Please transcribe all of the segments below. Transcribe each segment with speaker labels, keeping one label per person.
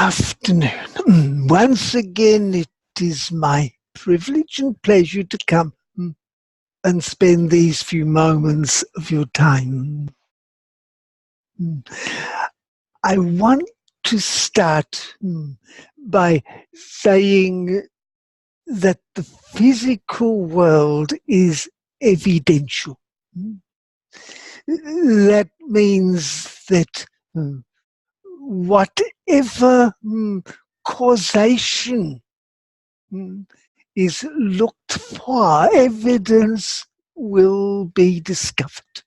Speaker 1: afternoon. Once again, it is my privilege and pleasure to come and spend these few moments of your time. I want to start by saying that the physical world is evidential. That means that whatever causation is looked for, evidence will be discovered.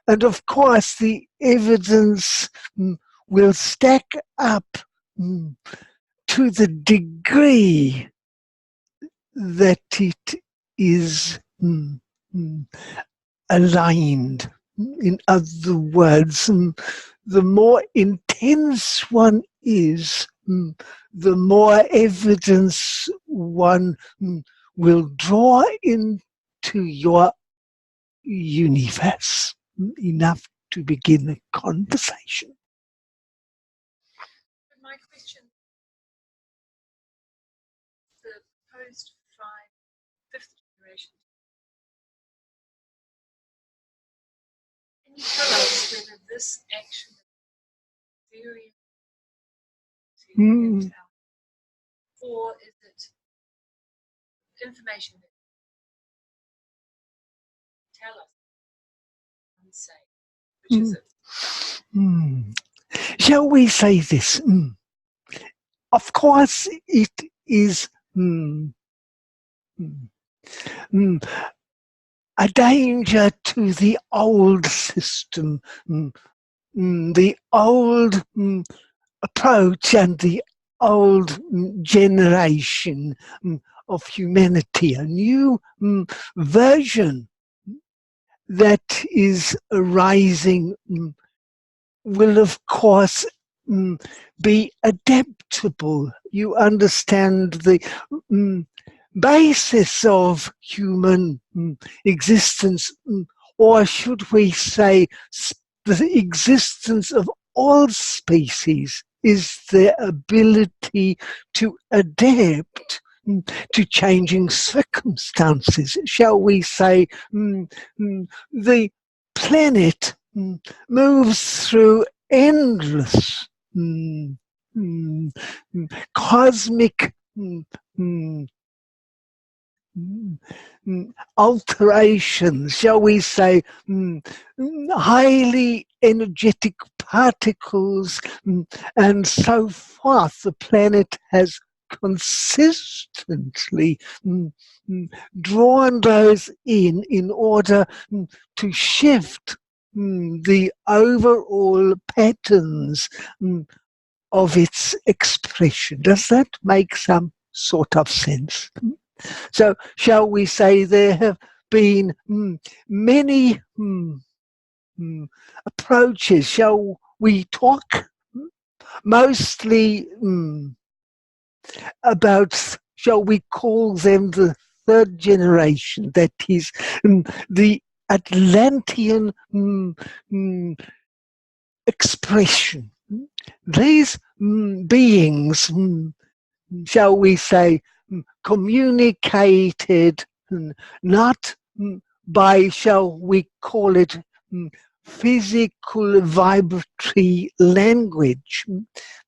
Speaker 1: And of course, the evidence will stack up to the degree that it is aligned. In other words, the more intense one is, the more evidence one will draw into your universe, enough to begin a conversation.
Speaker 2: My question, the proposed fifth generation. Can you tell us whether this action is very or is it information that tell us unsafe? Which is it?
Speaker 1: Shall we say this? Of course, it is a danger to the old system, the old approach and the old generation of humanity. A new version that is arising will, of course, be adaptable. You understand the basis of human existence, or should we say the existence of all species, is their ability to adapt to changing circumstances. Shall we say the planet moves through endless cosmic alterations, shall we say, highly energetic particles and so forth. The planet has consistently drawn those in order to shift the overall patterns of its expression. Does that make some sort of sense? So, shall we say there have been many approaches? Shall we talk mostly about, shall we call them the third generation, that is the Atlantean expression? These beings, shall we say, communicated not by, shall we call it, physical vibratory language,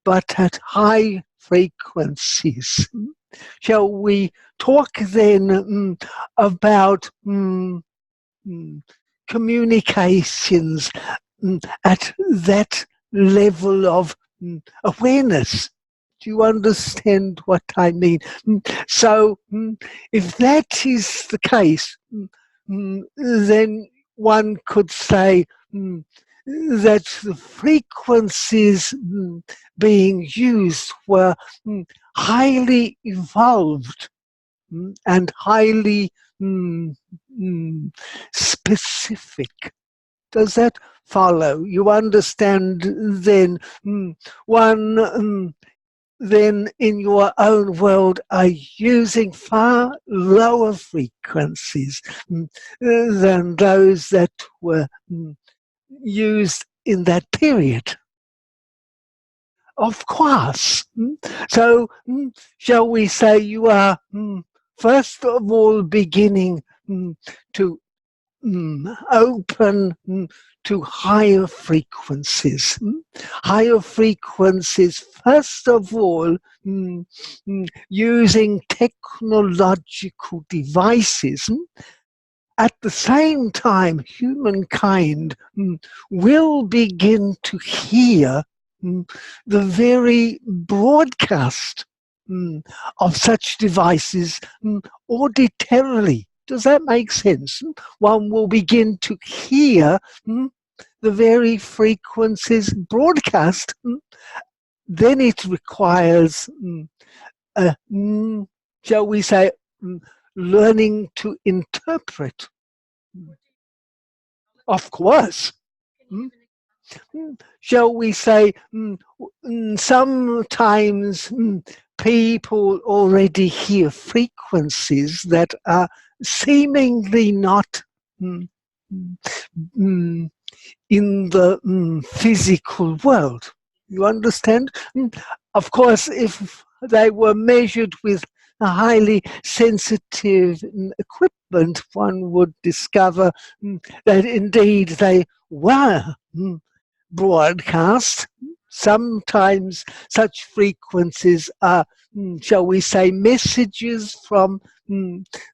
Speaker 1: but at high frequencies. Shall we talk then about communications at that level of awareness? Do you understand what I mean? So, if that is the case, then one could say that the frequencies being used were highly evolved and highly specific. Does that follow? You understand then one then in your own world are using far lower frequencies than those that were used in that period. Of course. So, shall we say you are first of all beginning to open to higher frequencies. Higher frequencies, first of all, using technological devices. At the same time, humankind will begin to hear the very broadcast of such devices auditorily. Does that make sense? One will begin to hear the very frequencies broadcast. Then it requires, shall we say, learning to interpret. Of course. Shall we say, sometimes people already hear frequencies that are seemingly not in the physical world. You understand? Of course, if they were measured with a highly sensitive equipment, one would discover that indeed they were broadcast. Sometimes such frequencies are, shall we say, messages from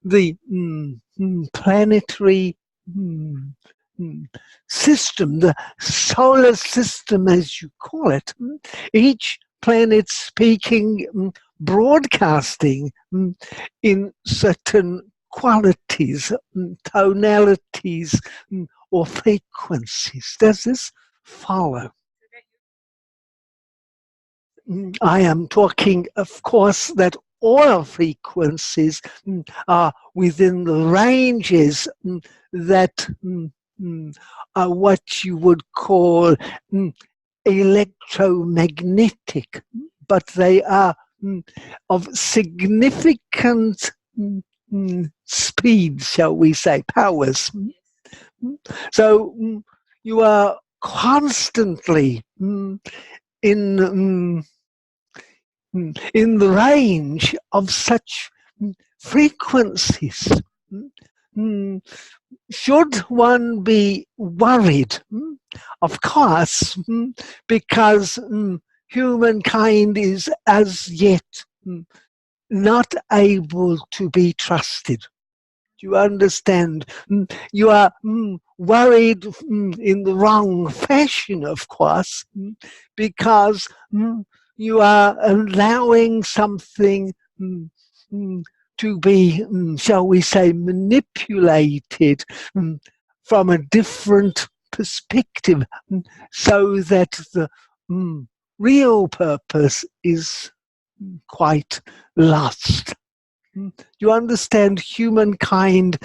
Speaker 1: the planetary system, the solar system as you call it. Each planet speaking, broadcasting in certain qualities, tonalities, or frequencies. Does this follow? I am talking, of course, that all frequencies are within the ranges that are what you would call electromagnetic, but they are of significant speed, shall we say, powers. So you are constantly in the range of such frequencies. Should one be worried? Of course, because humankind is as yet not able to be trusted. Do you understand? You are worried in the wrong fashion, of course, because you are allowing something to be, shall we say, manipulated from a different perspective, so that the real purpose is quite lost. You understand, humankind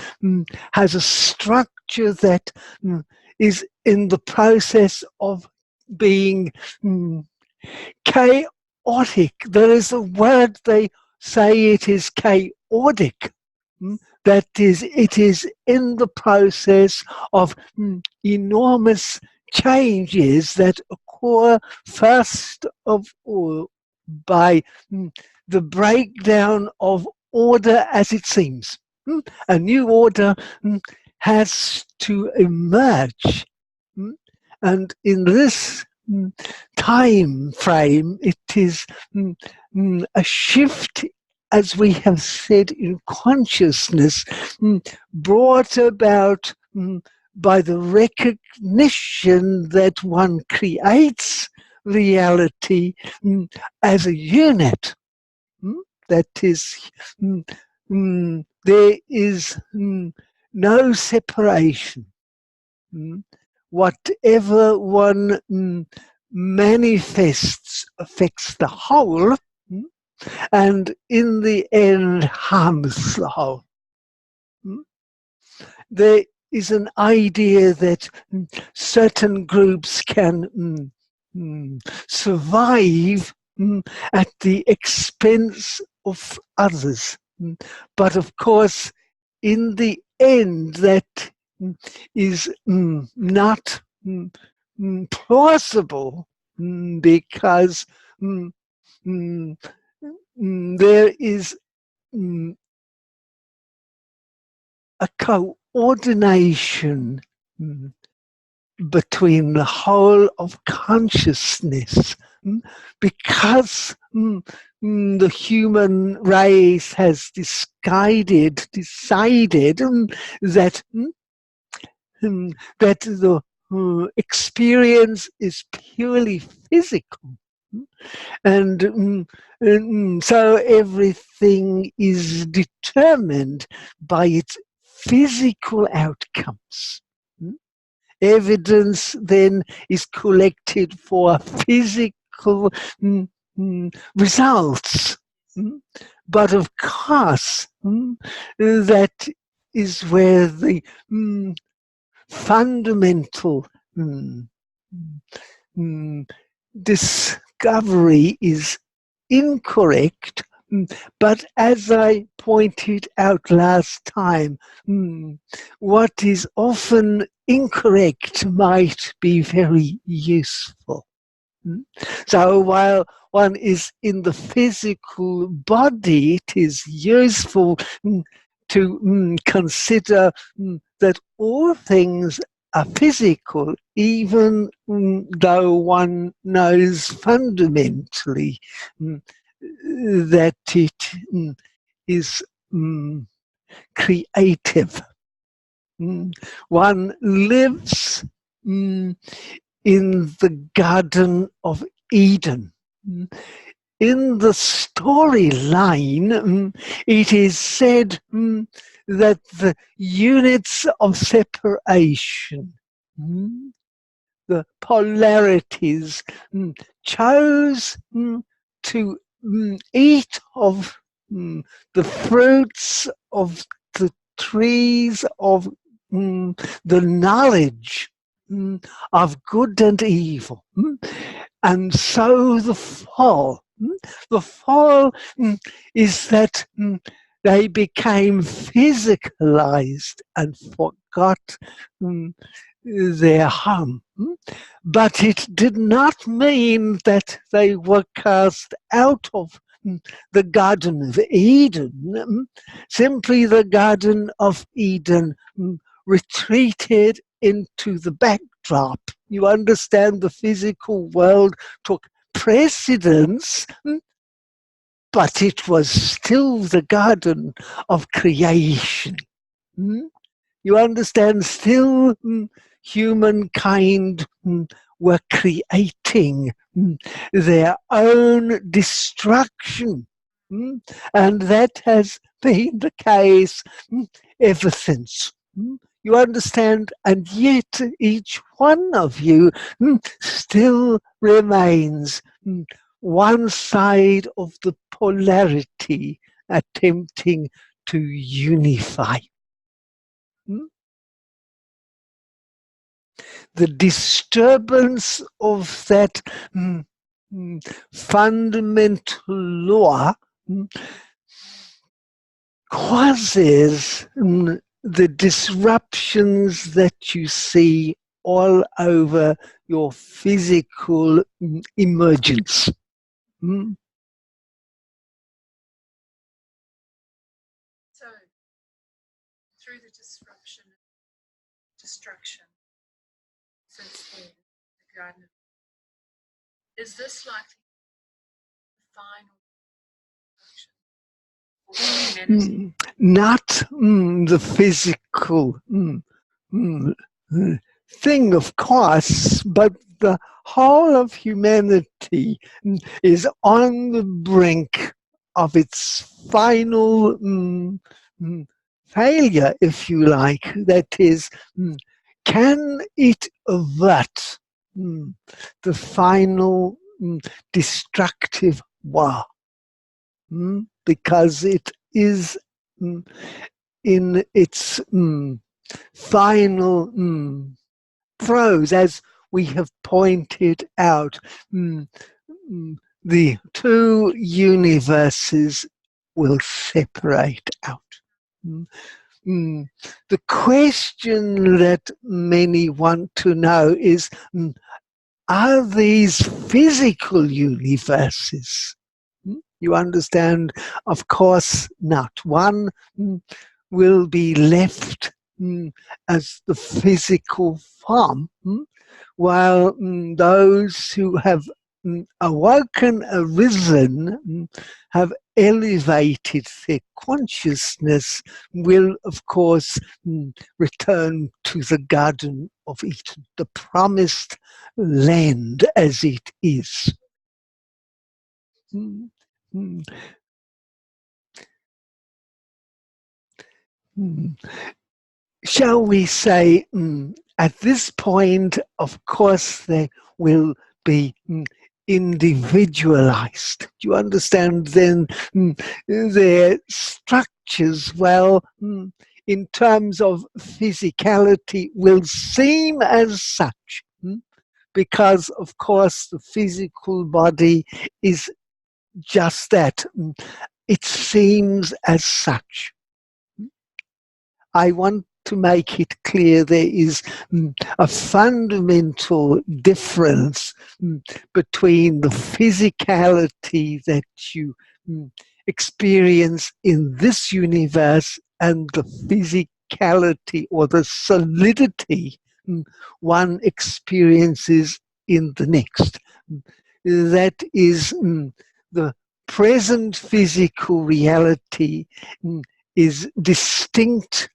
Speaker 1: has a structure that is in the process of being chaotic. There is a word, they say it is chaotic. That is, it is in the process of enormous changes that occur first of all by the breakdown of order as it seems. A new order has to emerge. And in this time frame, it is a shift, as we have said, in consciousness, brought about by the recognition that one creates reality as a unit. That is, there is no separation. Whatever one manifests affects the whole, and in the end harms the whole. There is an idea that certain groups can survive at the expense of others. But of course, in the end, that is not plausible, because there is a coordination between the whole of consciousness, because the human race has decided that that the experience is purely physical, and so everything is determined by its physical outcomes. Evidence then is collected for physical results. But of course, that is where the fundamental discovery is incorrect. But as I pointed out last time, what is often incorrect might be very useful. So while one is in the physical body, it is useful to consider that all things are physical, even though one knows fundamentally that it is creative. One lives in the Garden of Eden. In the storyline, it is said that the units of separation, the polarities, chose to eat of the fruits of the trees of the knowledge of good and evil. And so the fall is that they became physicalized and forgot their home. But it did not mean that they were cast out of the Garden of Eden. Simply the Garden of Eden retreated into the backdrop. You understand, the physical world took precedence, but it was still the garden of creation. You understand, still humankind were creating their own destruction. And that has been the case ever since. You understand? And yet each one of you still remains one side of the polarity attempting to unify. The disturbance of that fundamental law causes the disruptions that you see all over your physical emergence.
Speaker 2: So, through the destruction, since then, the Garden of Eden, is this likely the final destruction for humanity?
Speaker 1: Not the physical thing, of course, but the whole of humanity is on the brink of its final failure, if you like. That is, can it avert the final destructive war? Because it is in its final throes, as we have pointed out. The two universes will separate out. The question that many want to know is, are these physical universes? You understand? Of course not. One will be left as the physical form, while those who have awoken, arisen, have elevated their consciousness, will, of course, return to the Garden of Eden, the promised land as it is. Mm, mm, mm. Shall we say, at this point, of course, they will be individualized. Do you understand then their structures, well, in terms of physicality, will seem as such, because, of course, the physical body is just that. It seems as such. I want to make it clear there is a fundamental difference between the physicality that you experience in this universe and the physicality or the solidity one experiences in the next. That is the present physical reality is distinctly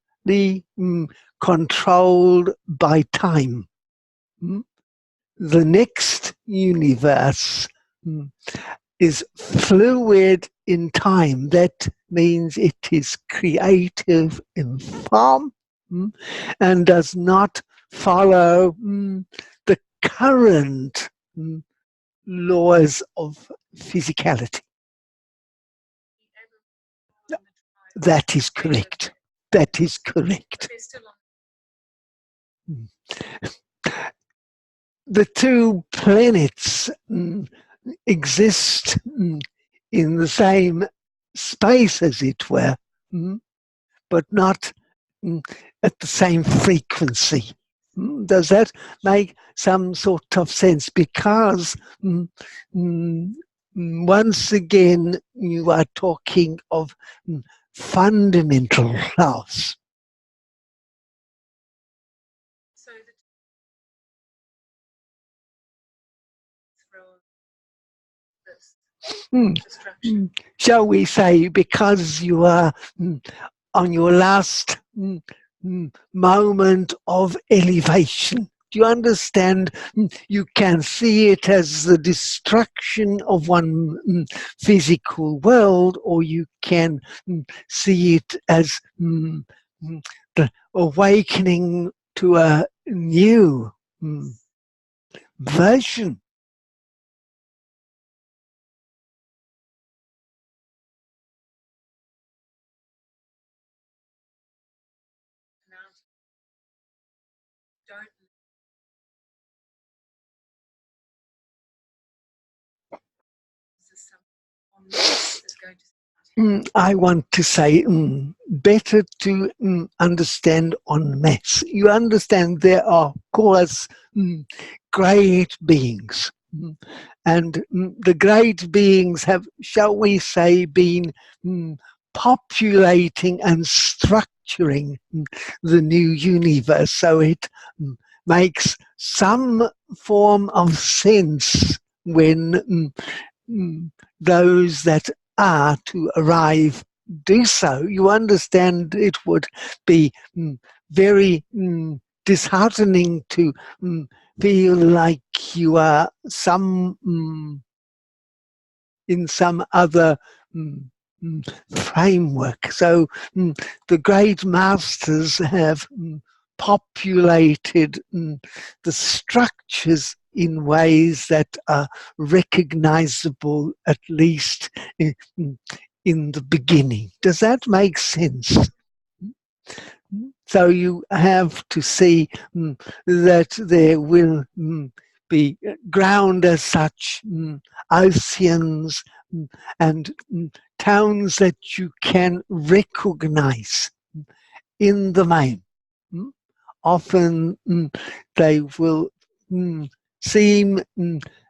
Speaker 1: controlled by time. The next universe is fluid in time. That means it is creative in form and does not follow the current laws of physicality. That is correct. That is correct. The two planets exist in the same space, as it were, but not at the same frequency. Does that make some sort of sense? Because once again, you are talking of fundamental laws. Shall we say, because you are on your last moment of elevation. Do you understand? You can see it as the destruction of one physical world, or you can see it as the awakening to a new version. I want to say better to understand en masse. You understand there are, of course, great beings. And the great beings have, shall we say, been populating and structuring the new universe. So it makes some form of sense when those that are to arrive do so. You understand it would be very disheartening to feel like you are in some other framework. So the great masters have populated the structures in ways that are recognizable, at least in the beginning. Does that make sense? So you have to see that there will be ground as such, oceans, and towns that you can recognize in the main. Often they will seem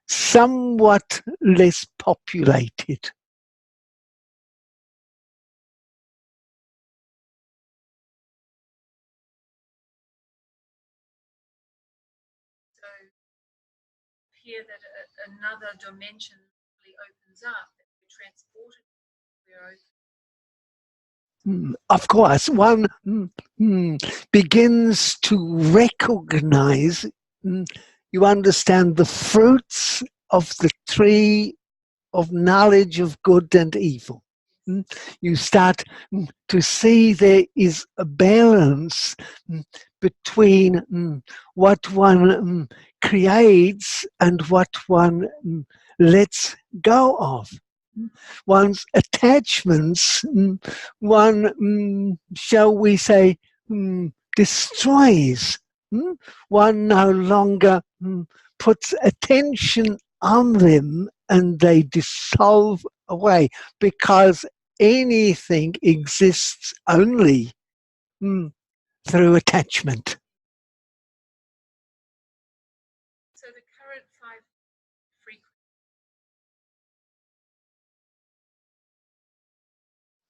Speaker 1: somewhat less populated.
Speaker 2: So here that another dimension really opens up, that we're transported, we're open.
Speaker 1: Of course, one begins to recognize, you understand, the fruits of the tree of knowledge of good and evil. You start to see there is a balance between what one creates and what one lets go of. One's attachments, one, shall we say, destroys. One no longer puts attention on them and they dissolve away, because anything exists only through attachment.
Speaker 2: So the current 5 frequencies,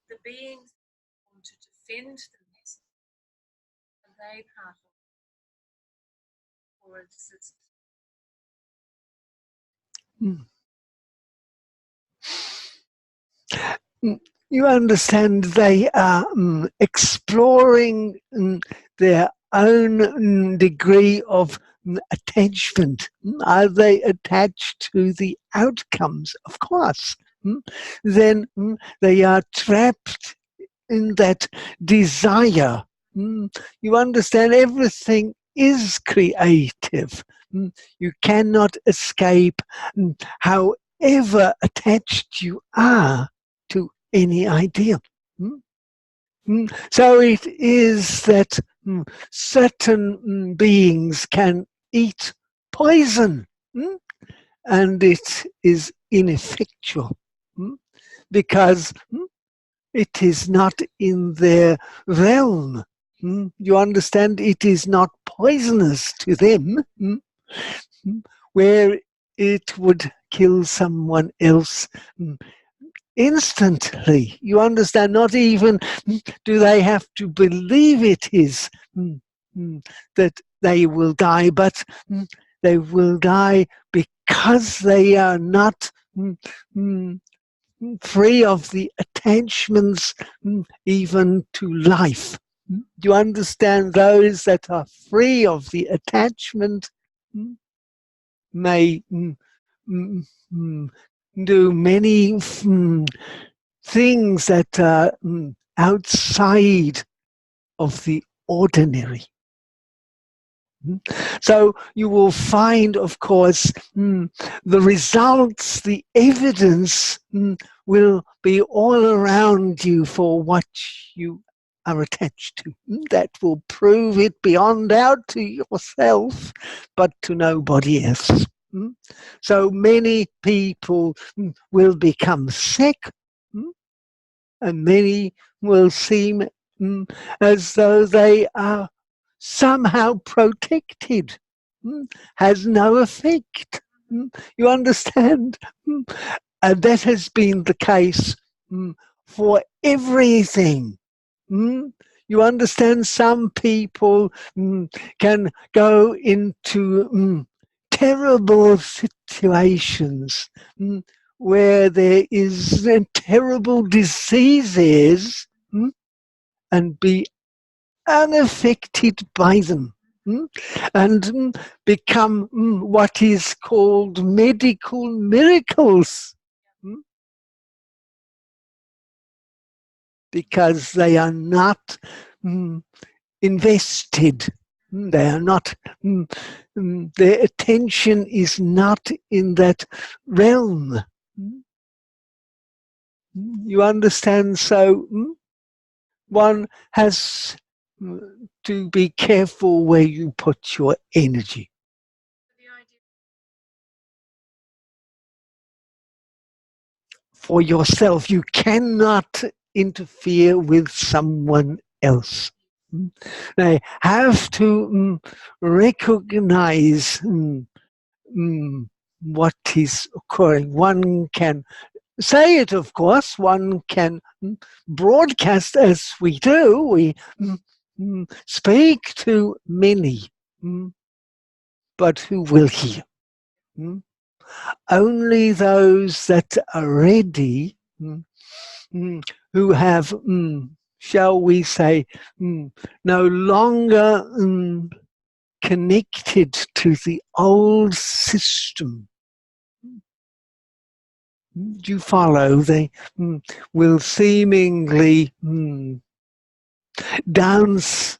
Speaker 2: the beings want to defend the message, are they part of it, or exist?
Speaker 1: You understand, they are exploring their own degree of attachment. Are they attached to the outcomes? Of course. Then they are trapped in that desire. You understand, everything is creative. You cannot escape however attached you are to any idea. So it is that certain beings can eat poison, and it is ineffectual, because it is not in their realm. You understand, it is not poisonous to them, where it would kill someone else instantly. You understand, not even do they have to believe it is that they will die, but they will die because they are not free of the attachments even to life. You understand, those that are free of the attachment may do many things that are outside of the ordinary. So you will find, of course, the results, the evidence will be all around you for what you are attached to. That will prove it beyond doubt to yourself, but to nobody else. So many people will become sick, and many will seem as though they are somehow protected, has no effect. You understand? And that has been the case for everything. You understand, some people can go into terrible situations where there is terrible diseases and be unaffected by them, and become what is called medical miracles, because they are not invested. They are not, their attention is not in that realm. You understand? So one has to be careful where you put your energy. For yourself, you cannot interfere with someone else. They have to recognize what is occurring. One can say it, of course, one can broadcast as we do. We speak to many, but who will hear? Only those that are ready, who have, shall we say, no longer connected to the old system. Do you follow? They will seemingly dance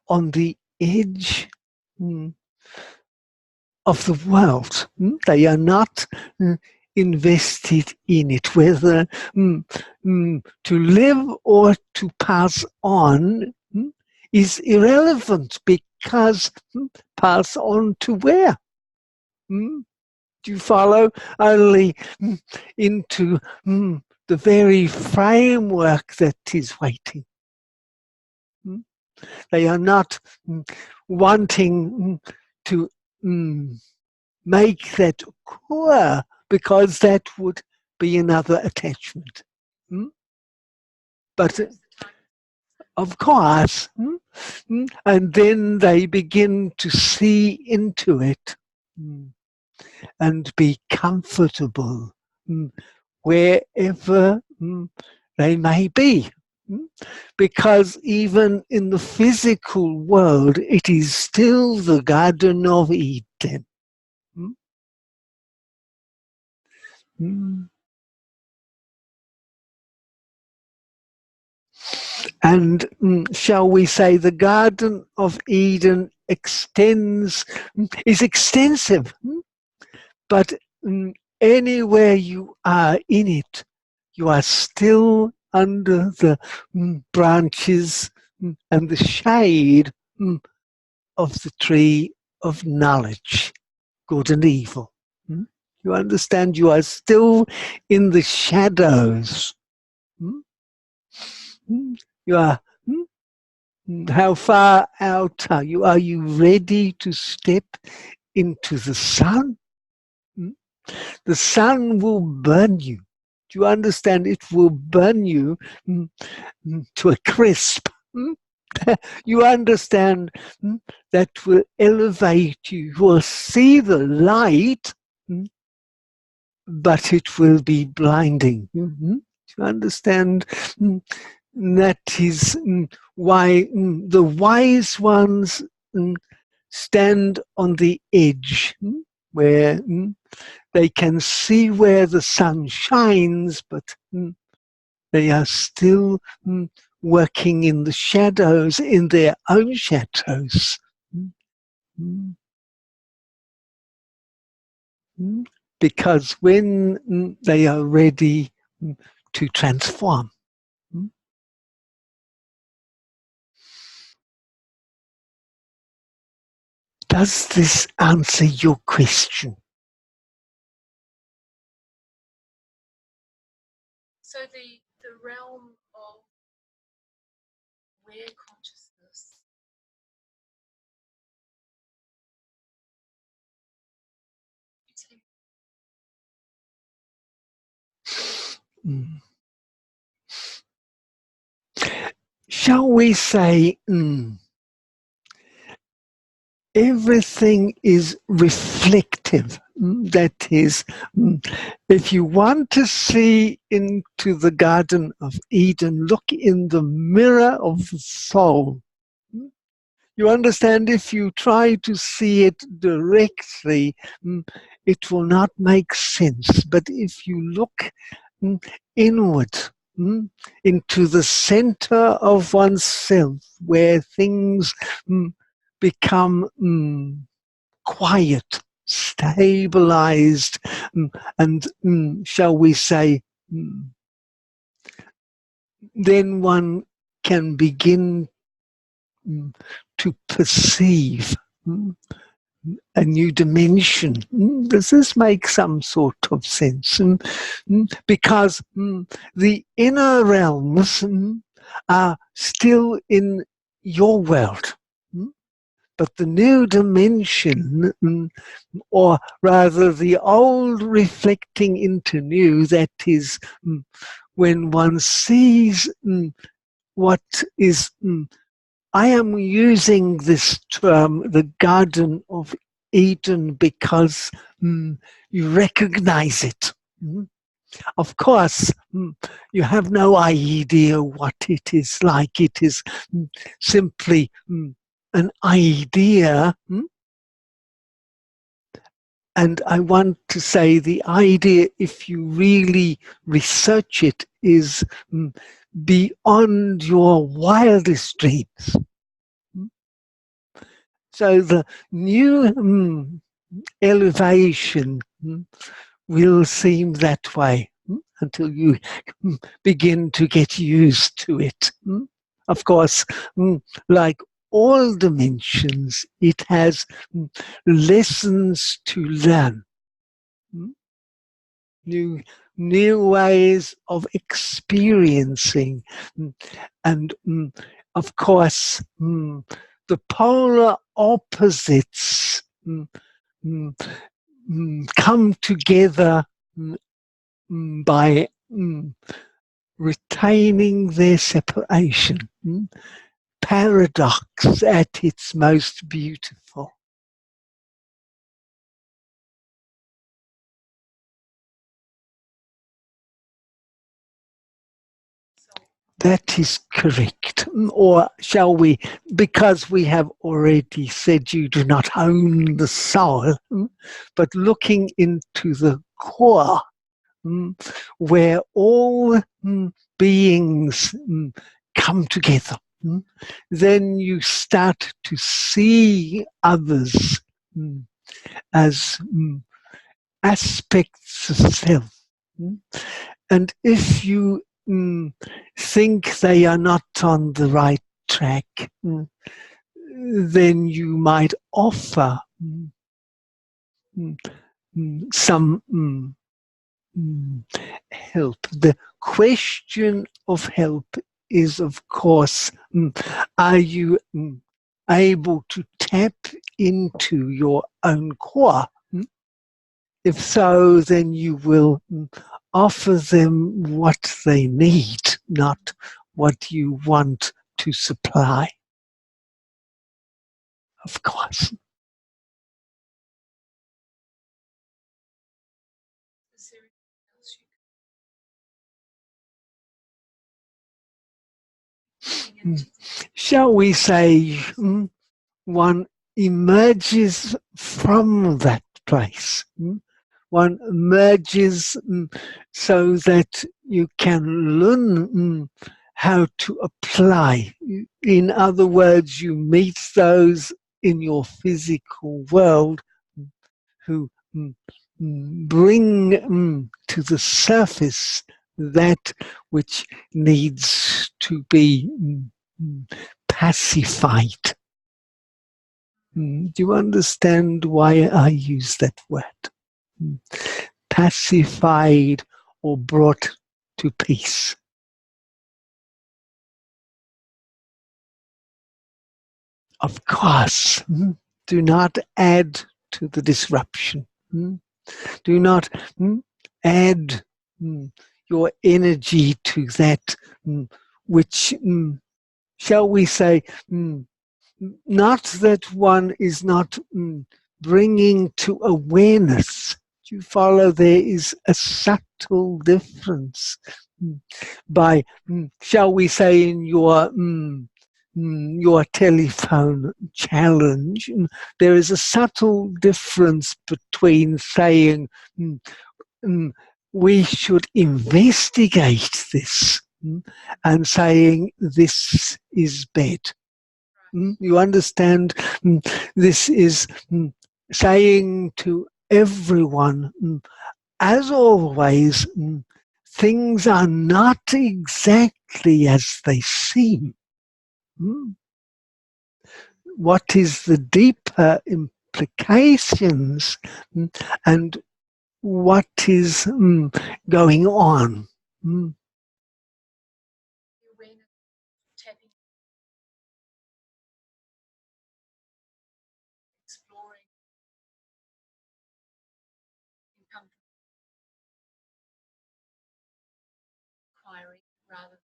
Speaker 1: on the edge of the world. They are not invested in it, whether to live or to pass on is irrelevant, because pass on to where? Do you follow? Only into the very framework that is waiting. They are not wanting to make that occur, because that would be another attachment. But of course, and then they begin to see into it and be comfortable wherever they may be. Because even in the physical world, it is still the Garden of Eden. And shall we say, the Garden of Eden is extensive, but anywhere you are in it, you are still under the branches and the shade of the tree of knowledge, good and evil. You understand? You are still in the shadows. You are. How far out are you? Are you ready to step into the sun? The sun will burn you. Do you understand? It will burn you to a crisp. You understand? That will elevate you. You will see the light, but it will be blinding. Do you understand? That is why the wise ones stand on the edge, where they can see where the sun shines, but they are still working in the shadows, in their own shadows. Because when they are ready to transform. Does this answer your question?
Speaker 2: So the realm of where consciousness
Speaker 1: Shall we say everything is reflective? That is, if you want to see into the Garden of Eden, look in the mirror of the soul. You understand? If you try to see it directly, it will not make sense. But if you look inward, into the center of oneself, where things become quiet, stabilized, and shall we say, then one can begin to perceive a new dimension. Does this make some sort of sense? Because the inner realms are still in your world. But the new dimension, or rather the old reflecting into new, that is when one sees what is, I am using this term, the Garden of Eden, because you recognize it. Of course, you have no idea what it is like. It is simply an idea. And I want to say the idea, if you really research it, is beyond your wildest dreams. So the new elevation will seem that way until you begin to get used to it. Of course, like all dimensions, it has lessons to learn. New ways of experiencing. And of course, the polar opposites come together by retaining their separation. Paradox at its most beautiful. That is correct. Or shall we, because we have already said you do not own the soul, but looking into the core, where all beings come together, then you start to see others as aspects of self. And if you think they are not on the right track, then you might offer some help. The question of help is, of course, are you able to tap into your own core? If so, then you will offer them what they need, not what you want to supply. Of course.
Speaker 2: Is there anything else you can
Speaker 1: Shall we say one emerges from that place? One emerges so that you can learn how to apply. In other words, you meet those in your physical world who bring to the surface that which needs to be pacified. Do you understand why I use that word? Pacified or brought to peace. Of course, do not add to the disruption. Do not add your energy to that which, shall we say, not that one is not bringing to awareness. Do you follow? There is a subtle difference by, shall we say, in your telephone challenge, there is a subtle difference between saying we should investigate this and saying this is bad. You understand? This is saying to everyone, as always, things are not exactly as they seem. What is the deeper implications and what is going on?
Speaker 2: tapping inquiry rather than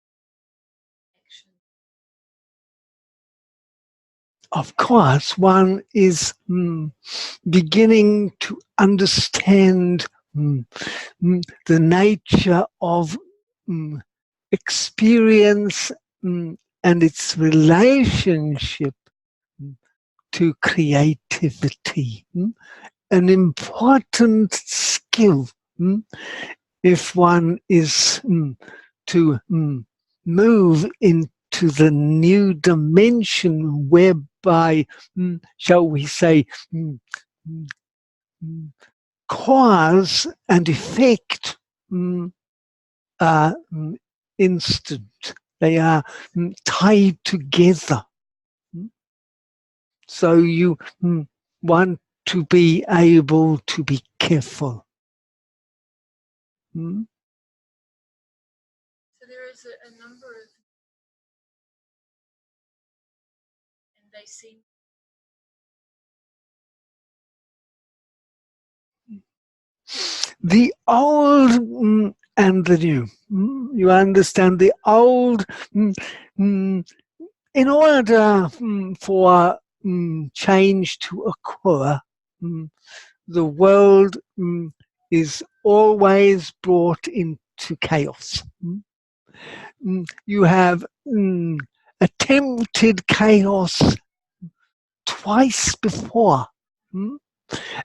Speaker 2: action.
Speaker 1: Of course, one is beginning to understand the nature of experience and its relationship to creativity. An important skill if one is to move into the new dimension whereby, shall we say, cause and effect are instant. They are tied together. So you want to be able to be careful.
Speaker 2: So there is a number of, and they seem
Speaker 1: the old and the new. You understand the old, in order for change to occur, the world is always brought into chaos. You have attempted chaos twice before.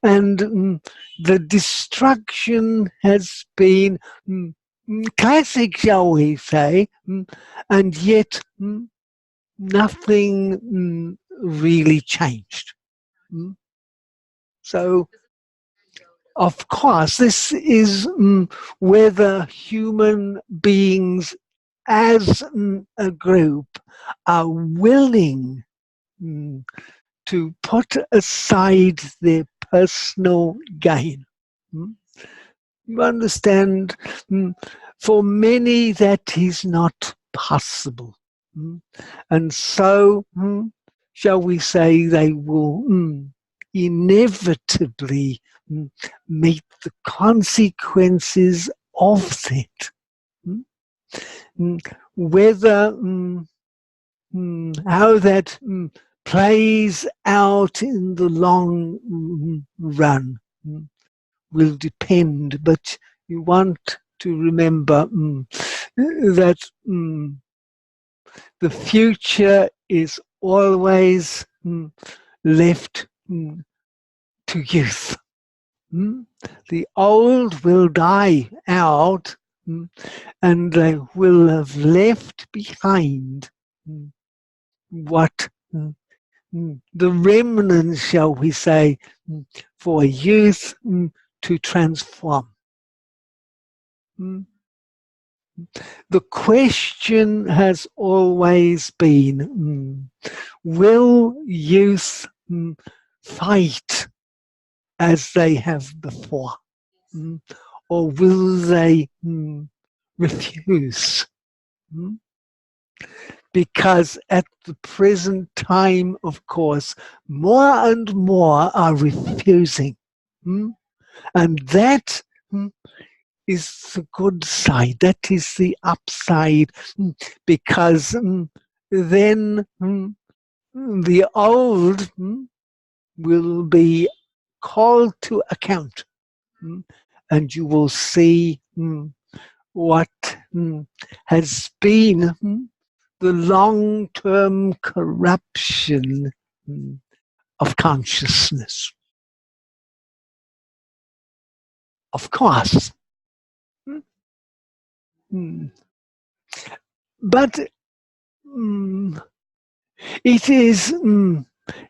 Speaker 1: And the destruction has been classic, shall we say, and yet nothing really changed. So, of course, this is whether human beings as a group are willing to put aside their personal gain. You understand, for many that is not possible. And so, shall we say, they will inevitably meet the consequences of that. Whether how that plays out in the long run will depend, but you want to remember that the future is always left to youth. The old will die out and they will have left behind what the remnants, shall we say, for youth to transform. The question has always been, will youth fight as they have before? Or will they refuse? Because at the present time, of course, more and more are refusing. And that is the good side, that is the upside, because then the old will be called to account, and you will see what has been the long-term corruption of consciousness. Of course. But it is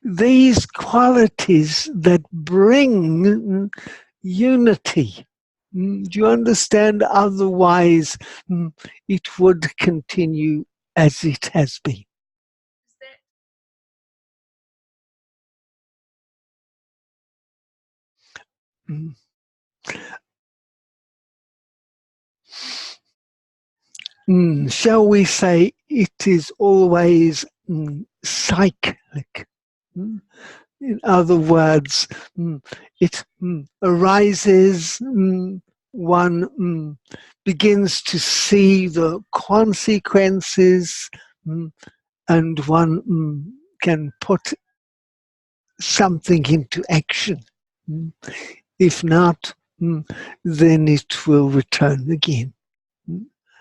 Speaker 1: these qualities that bring unity. Do you understand? Otherwise, it would continue as it has been. Shall we say it is always cyclic? In other words, it arises one begins to see the consequences, and one can put something into action. If not, then it will return again.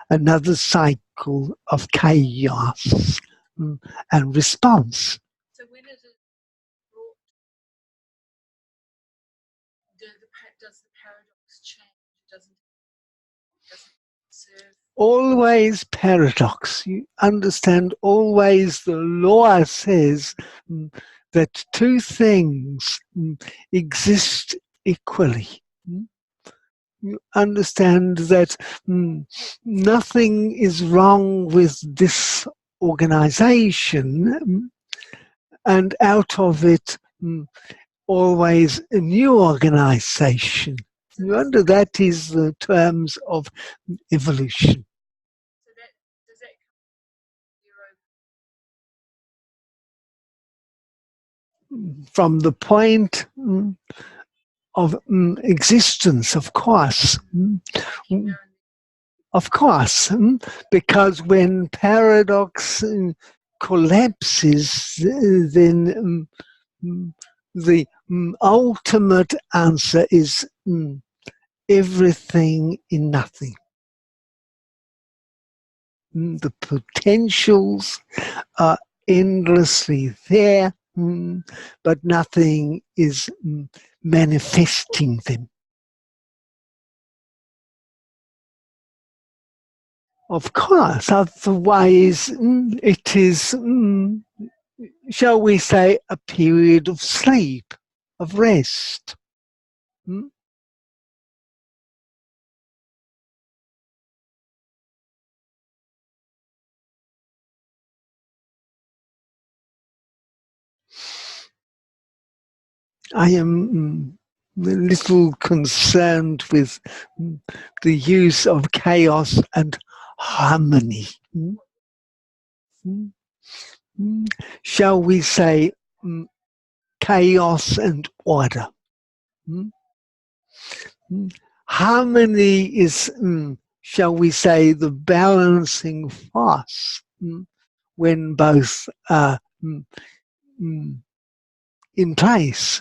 Speaker 1: Another cycle of chaos and response.
Speaker 2: So when it is brought, does the paradox change? Doesn't serve?
Speaker 1: Always paradox. You understand, always the law says that two things exist equally. You understand that nothing is wrong with this organization, and out of it always a new organization. You under that is the terms of evolution.
Speaker 2: So that does that come
Speaker 1: From the point of existence, of course. Of course, because when paradox collapses, then the ultimate answer is everything in nothing. The potentials are endlessly there, but nothing is manifesting them. Of course, otherwise it is, shall we say, a period of sleep, of rest. I am a little concerned with the use of chaos and harmony. Shall we say chaos and order? Harmony is, shall we say, the balancing force when both are in place,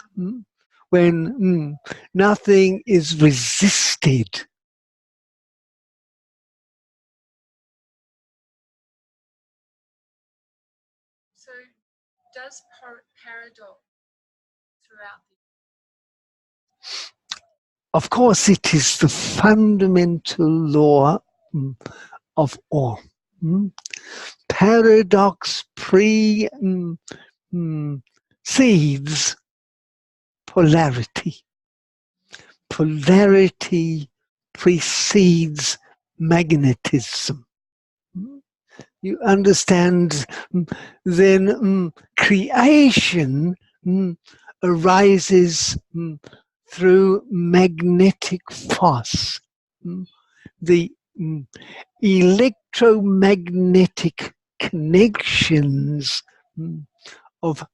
Speaker 1: when nothing is resisted.
Speaker 2: So does paradox throughout the
Speaker 1: Of course, it is the fundamental law of all. Paradox precedes polarity. Polarity precedes magnetism. You understand, then creation arises through magnetic force. The electromagnetic connections of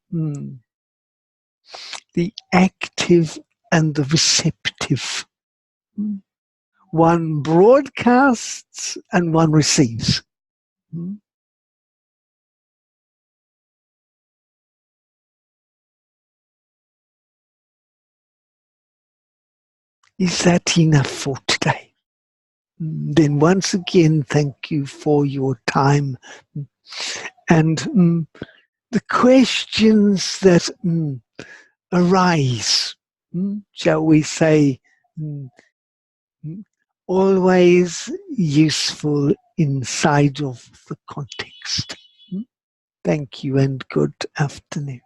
Speaker 1: the active and the receptive. One broadcasts and one receives. Is that enough for today? Then once again, thank you for your time. And the questions that arise, shall we say, always useful inside of the context. Thank you and good afternoon.